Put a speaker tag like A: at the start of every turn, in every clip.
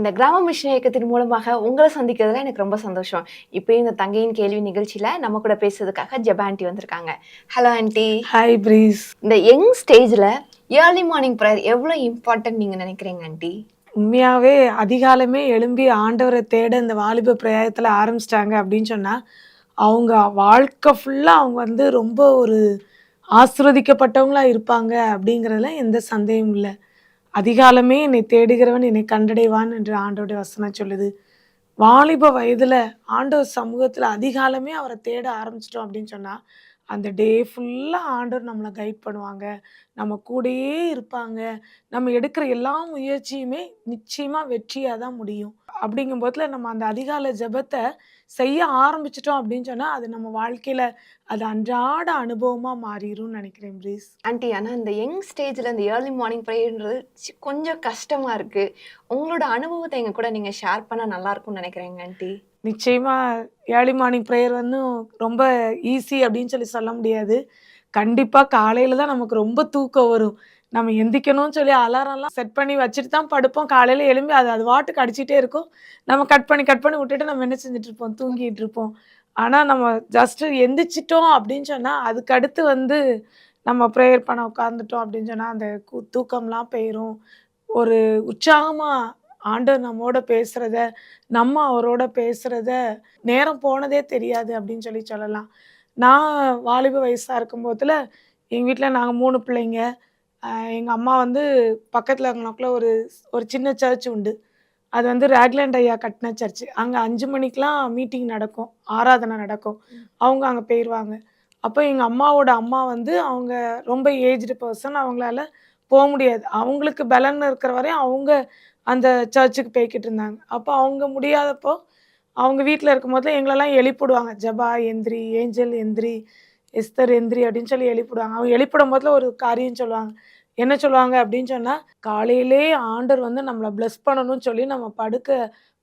A: இந்த கிராம மிஷன் இயக்கத்தின் மூலமாக உங்கள சந்திக்கிறதுல எனக்கு ரொம்ப சந்தோஷம். இப்பயும் இந்த தங்கையின் கேள்வி நிகழ்ச்சியில நம்ம கூட பேசுறதுக்காக ஜெபா ஆன்ட்டி வந்திருக்காங்க. Hello aunty.
B: Hi breeze.
A: இந்த யங் ஸ்டேஜ்ல ஏர்லி மார்னிங் பிரேயர் எவ்வளோ இம்பார்ட்டன்ட் நீங்க நினைக்கிறீங்க ஆன்ட்டி?
B: உண்மையாவே அதிகாலமே எழும்பி ஆண்டவரை தேட இந்த வாலிப பிரயாயத்துல ஆரம்பிச்சிட்டாங்க அப்படின்னு சொன்னா, அவங்க வாழ்க்கை ஃபுல்லா அவங்க வந்து ரொம்ப ஒரு ஆசீர்வதிக்கப்பட்டவங்களா இருப்பாங்க அப்படிங்கிறதுல எந்த சந்தேகமும் இல்ல. அதிகாலமே என்னை தேடுகிறவன் என்னை கண்டடைவான் என்று ஆண்டவருடைய வசனம் சொல்லுது. வாலிப வயதுல ஆண்டவர் சமூகத்துல அதிகாலமே அவரை தேட ஆரம்பிச்சிட்டோம் அப்படின்னு சொன்னா, அந்த டே ஃபுல்லா ஆண்டவர் நம்மளை கைட் பண்ணுவாங்க. நம்ம கூடயே இருப்பாங்க. நம்ம எடுக்கிற எல்லா முயற்சியுமே நிச்சயமா வெற்றியா தான் முடியும். அப்படிங்கும்போதுல நம்ம அந்த அதிகாலை ஜெபத்தை செய்ய ஆரம்பிச்சிட்டோம் அப்படின்னு சொன்னா, அது நம்ம வாழ்க்கையில அது அன்றாட அனுபவமா மாறிரும்னு நினைக்கிறேன் பிரீஸ்.
A: ஆன்ட்டி ஆனா இந்த யங் ஸ்டேஜ்ல இந்த ஏர்லி மார்னிங் பிரேயர்ன்றது கொஞ்சம் கஷ்டமா இருக்கு. உங்களோட அனுபவத்த எங்க கூட நீங்க ஷேர் பண்ணா நல்லா இருக்கும்னு நினைக்கிறேங்க ஆன்ட்டி.
B: நிச்சயமா ஏர்லி மார்னிங் ப்ரேயர் வந்து ரொம்ப ஈஸி அப்படின்னு சொல்ல முடியாது. கண்டிப்பா காலையில தான் நமக்கு ரொம்ப தூக்கம் வரும். நம்ம எந்திரிக்கணும்னு சொல்லி அலாரம்லாம் செட் பண்ணி வச்சுட்டு தான் படுப்போம். காலையில எழும்பி அது அது பாட்டுக்கு அடிச்சிட்டே இருக்கும். நம்ம கட் பண்ணி விட்டுட்டு நம்ம என்ன செஞ்சுட்டு இருப்போம், தூங்கிட்டு இருப்போம். ஆனா நம்ம ஜஸ்ட் எந்திரிச்சிட்டோம் அப்படின்னு சொன்னா, அதுக்கு அடுத்து வந்து நம்ம ப்ரேயர் பண்ண உட்கார்ந்துட்டோம் அப்படின்னு சொன்னா, அந்த தூக்கம்லாம் போயிரும். ஒரு உற்சாகமா ஆண்டவர் நம்மோட பேசுறத, நம்ம அவரோட பேசுறத, நேரம் போனதே தெரியாது அப்படின்னு சொல்லலாம். நான் வாலிப வயசா இருக்கும்போதுல, எங்க வீட்ல நாங்க 3 பிள்ளைங்க. அ எங்க அம்மா வந்து பக்கத்துல எங்கனக்குள்ள ஒரு ஒரு சின்ன சர்ச் உண்டு. அது வந்து ராக்லாண்ட் ஐயா கட்டின சர்ச். அங்க 5 மணிக்கெல்லாம் மீட்டிங் நடக்கும். ஆராதனை நடக்கும். அவங்க அங்க போயிருவாங்க. அப்போ எங்க அம்மாவோட அம்மா வந்து அவங்க ரொம்ப ஏஜ்டு பெர்சன். அவங்களால முடியாது. அவங்களுக்கு பலன் இருக்கிற வரையும் அவங்க அந்த சர்ச்சுக்கு போய்க்கிட்டு இருந்தாங்க. அப்போ அவங்க முடியாதப்போ, அவங்க வீட்ல இருக்கும்போது எங்களெல்லாம் எழுப்பிடுவாங்க. "ஜெபா எந்திரி, ஏஞ்சல் எந்திரி, எஸ்தர் எந்திரி" அப்படின்னு சொல்லி எழுப்பிடுவாங்க. அவங்க எழுப்பிடும்போதுல ஒரு காரியம் சொல்லுவாங்க. என்ன சொல்லுவாங்க அப்படின்னு சொன்னா, "காலையிலே ஆண்டவர் வந்து நம்மள பிளெஸ் பண்ணணும்னு சொல்லி நம்ம படுக்க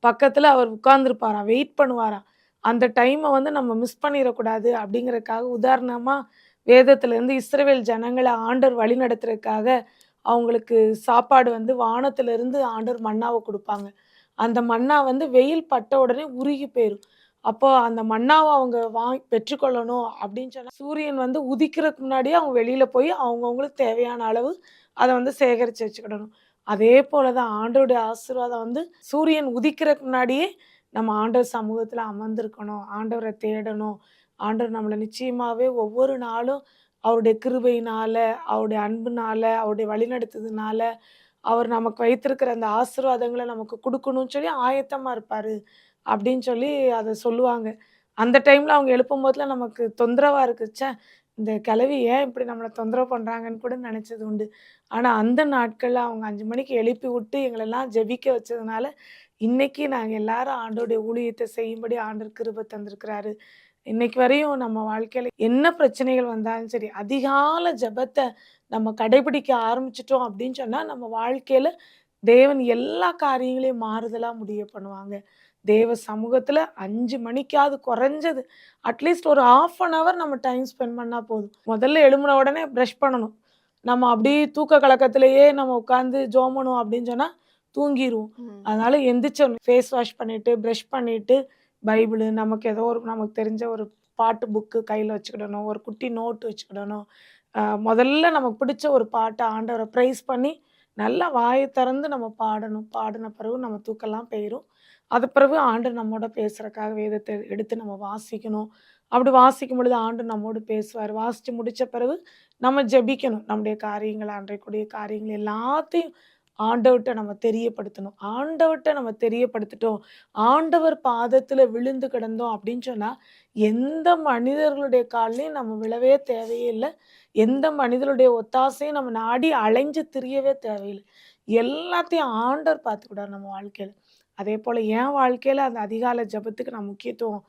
B: பக்கத்துல அவர் உட்கார்ந்திருப்பாராம், வெயிட் பண்ணுவாராம். அந்த டைம வந்து நம்ம மிஸ் பண்ணிறக்கூடாது." அப்படிங்கிறதுக்காக உதாரணமா வேதத்திலிருந்து இஸ்ரவேல் ஜனங்கள ஆண்டவர் வழிநடத்துறதுக்காக அவங்களுக்கு சாப்பாடு வந்து வானத்திலிருந்து ஆண்டவர் மன்னாவ குடுப்பாங்க. அந்த மன்னா வந்து வெயில் பட்ட உடனே உருகி போயிரும். அப்போ அந்த மன்னாவ அவங்க பெற்றுக்கொள்ளணும் அப்படின்னு சொன்னா, சூரியன் வந்து உதிக்கிறதுக்கு முன்னாடியே அவங்க வெளியில போய் அவங்கவங்களுக்கு தேவையான அளவு அத வந்து சேகரிச்சு வச்சுக்கிடணும். அதே போல தான் ஆண்டவருடைய ஆசீர்வாதம் வந்து சூரியன் உதிக்கிறதுக்கு முன்னாடியே நம்ம ஆண்டவர் சமூகத்துல அமர்ந்திருக்கணும். ஆண்டவர தேடணும். ஆண்டவர் நம்மள நிச்சயமாவே ஒவ்வொரு நாளும் அவருடைய கிருபையினால, அவருடைய அன்புனால, அவருடைய வழிநடத்துதனால, அவர் நமக்கு வைத்திருக்கிற அந்த ஆசீர்வாதங்கள நமக்கு குடுக்கணும்னு சொல்லி ஆயத்தமா இருப்பாரு. அப்படின்னு சொல்லி அத சொல்லுவாங்க. அந்த டைம்ல அவங்க எழுப்பும்போதெல்லாம் நமக்கு தொந்தரவா இருக்கு. இந்த கிழவி ஏன் இப்படி நம்மள தொந்தரவு பண்றாங்கன்னு கூட நெனச்சது உண்டு. ஆனா அந்த நாட்கள்ல அவங்க 5 மணிக்கு எழுப்பி விட்டு எங்களெல்லாம் ஜெபிக்க வச்சதுனால, இன்னைக்கு நாங்க எல்லாரும் ஆண்டவருடைய ஊழியத்த செய்யும்படி ஆண்டவர் கிருபை தந்திருக்கிறாரு. இன்னைக்கு வரையும் நம்ம வாழ்க்கையில என்ன பிரச்சனைகள் வந்தாலும் சரி, அதிகால ஜெபத்த நம்ம கடைபிடிக்க ஆரம்பிச்சுட்டோம் அப்படின்னு சொன்னா, நம்ம வாழ்க்கையில தேவன் எல்லா காரியங்களையும் மாறுதலா முடிய பண்ணுவாங்க. தேவ சமூகத்துல 5 மணிக்காவது குறைஞ்சது அட்லீஸ்ட் ஒரு 1/2 அன் ஹவர் நம்ம டைம் ஸ்பெண்ட் பண்ணா போதும். முதல்ல எழும்புன உடனே பிரஷ் பண்ணணும். நம்ம அப்படியே தூக்க கலக்கத்திலேயே நம்ம உட்கார்ந்து ஜெபம் பண்ணுவோம் அப்படின்னு சொன்னா தூங்கிருவோம். அதனால எந்திரிச்சோனே ஃபேஸ் வாஷ் பண்ணிட்டு, பிரஷ் பண்ணிட்டு, பைபிளு நமக்கு ஏதோ ஒரு நமக்கு தெரிஞ்ச ஒரு பாட்டு புக்கு கையில வச்சுக்கிடணும். ஒரு குட்டி நோட் வச்சுக்கிடணும். முதல்ல நமக்கு பிடிச்ச ஒரு பாட்ட ஆண்டவர பிரைஸ் பண்ணி, நல்லா வாய திறந்து நம்ம பாடணும். பாடுன பிறகு நம்ம தூக்கம்லாம் போயிரும். அது பிறகு ஆண்டவர் நம்மோட பேசுறக்காக வேதத்த எடுத்து நம்ம வாசிக்கணும். அப்படி வாசிக்கும் பொழுது ஆண்டவர் நம்மோடு பேசுவாரு. வாசிச்சு முடிச்ச பிறகு நம்ம ஜெபிக்கணும். நம்முடைய காரியங்கள், அன்றைக்குரிய காரியங்கள் எல்லாத்தையும் ஆண்டவர்ட்ட நம்ம தெரியப்படுத்தணும். ஆண்டவர்ட்ட நம்ம தெரியப்படுத்திட்டோம். ஆண்டவர் பாதத்துல விழுந்து கிடந்தோம் அப்படின்னு சொன்னா, எந்த மனிதர்களுடைய கால்லயும் நம்ம விழவே தேவையே இல்ல. எந்த மனிதனுடைய ஒத்தாசையும் நம்ம நாடி அலைஞ்சு திரியவே தேவையில்ல. எல்லாத்தையும் ஆண்டவர் பார்த்துக்கிட்டாரு நம்ம வாழ்க்கையில. அதேபோல என் வாழ்க்கையில அந்த அதிகாலை ஜெபத்துக்கு நான் முக்கியத்துவம்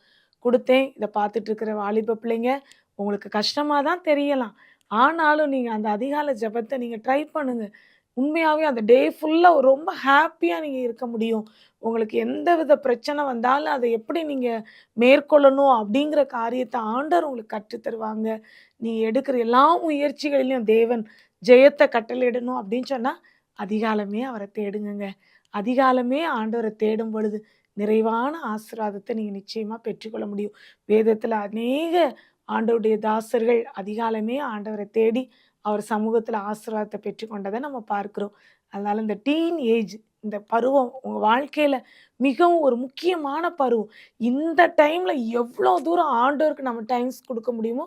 B: குடுத்தேன். இத பார்த்துட்டு இருக்கிற வாலிப பிள்ளைங்க, உங்களுக்கு கஷ்டமா தான் தெரியலாம். ஆனாலும் நீங்க அந்த அதிகாலை ஜெபத்த நீங்க ட்ரை பண்ணுங்க. உண்மையாவே அந்த டே ஃபுல்லா ரொம்ப ஹேப்பியா நீங்க இருக்க முடியும். உங்களுக்கு எந்தவித பிரச்சனை வந்தாலும், அத எப்படி நீங்க மேற்கொள்ளணும் அப்படிங்கிற காரியத்த ஆண்டவர் உங்களுக்கு கற்று தருவாங்க. நீங்க எடுக்கிற எல்லா முயற்சிகளிலும் தேவன் ஜெயத்த கட்டளையிடணும் அப்படின்னு சொன்னா, அதிகாலமே அவர தேடுங்கங்க. அதிகாலமே ஆண்டவரை தேடும் பொழுது நிறைவான ஆசீர்வாதத்தை நீங்க நிச்சயமா பெற்றுக்கொள்ள முடியும். வேதத்துல அநேக ஆண்டவருடைய தாசர்கள் அதிகாலமே ஆண்டவரை தேடி அவர் சமூகத்துல ஆசீர்வாதத்தை பெற்றுக்கொண்டதை நம்ம பார்க்கிறோம். அதனால இந்த டீன் ஏஜ், இந்த பருவம் உங்க வாழ்க்கையில மிகவும் ஒரு முக்கியமான பருவம். இந்த டைம்ல எவ்வளோ தூரம் ஆண்டவருக்கு நம்ம டைம்ஸ் கொடுக்க முடியுமோ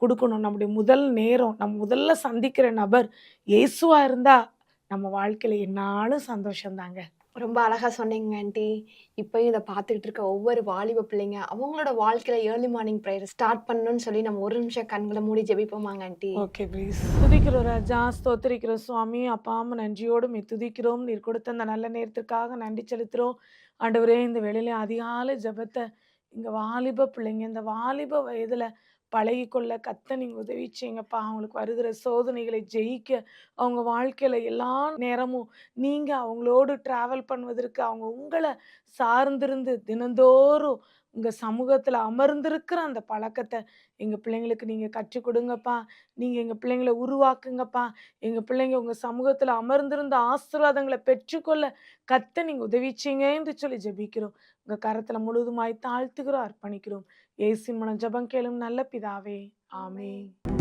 B: கொடுக்கணும். நம்முடைய முதல் நேரம், நம்ம முதல்ல சந்திக்கிற நபர் இயேசுவா இருந்தா நம்ம வாழ்க்கையில எந்நாளும் சந்தோஷம் தாங்க.
A: ரொம்ப அழகா சொன்னீங்க ஆன்ட்டி. இப்பயும் இத பார்த்துக்கிட்டு இருக்க ஒவ்வொரு வாலிப பிள்ளைங்க, அவங்களோட வாழ்க்கையில ஏர்லி மார்னிங் பிரேயர் ஸ்டார்ட் பண்ணணும்னு சொல்லி நம்ம ஒரு நிமிஷம் கண்கள மூடி ஜெபிப்போமாங்க ஆன்ட்டி?
B: Okay please. துதிக்கிறோம் ராஜா, ஸ்தோத்திரிக்கிறோம் சுவாமி. அப்பா உம்மை நன்றியோடு துதிக்கிறோம். நீர் கொடுத்த அந்த நல்ல நேரத்திற்காக நன்றி செலுத்துறோம். ஆண்டவரே, இந்த வேளையில அதிகாலை ஜெபத்த எங்க வாலிப பிள்ளைங்க இந்த வாலிப வயதுல பழகிக்கொள்ள நீங்க உதவி செய்யுங்கப்பா. அவங்களுக்கு வருகிற சோதனைகளை ஜெயிக்க அவங்க வாழ்க்கையில எல்லா நேரமும் நீங்க அவங்களோடு டிராவல் பண்ணுவதற்கு அவங்க உங்களை சார்ந்திருந்து தினந்தோறும் உங்க சமூகத்துல அமர்ந்திருக்கிற அந்த பழக்கத்தை எங்க பிள்ளைங்களுக்கு நீங்க கற்றுக் கொடுங்கப்பா. நீங்க எங்க பிள்ளைங்களை உருவாக்குங்கப்பா. எங்க பிள்ளைங்க உங்க சமூகத்துல அமர்ந்திருந்த ஆசீர்வாதங்களை பெற்றுக்கொள்ள நீங்க உதவி செய்யுங்க என்று சொல்லி ஜெபிக்கிறோம். உங்க கரத்துல முழுதுமாய் தாழ்த்துகிறோம், அர்ப்பணிக்கிறோம். இயேசுவின் மூலம் ஜெபம் கேளும் நல்ல பிதாவே.
A: ஆமென்.
B: ஆமென்.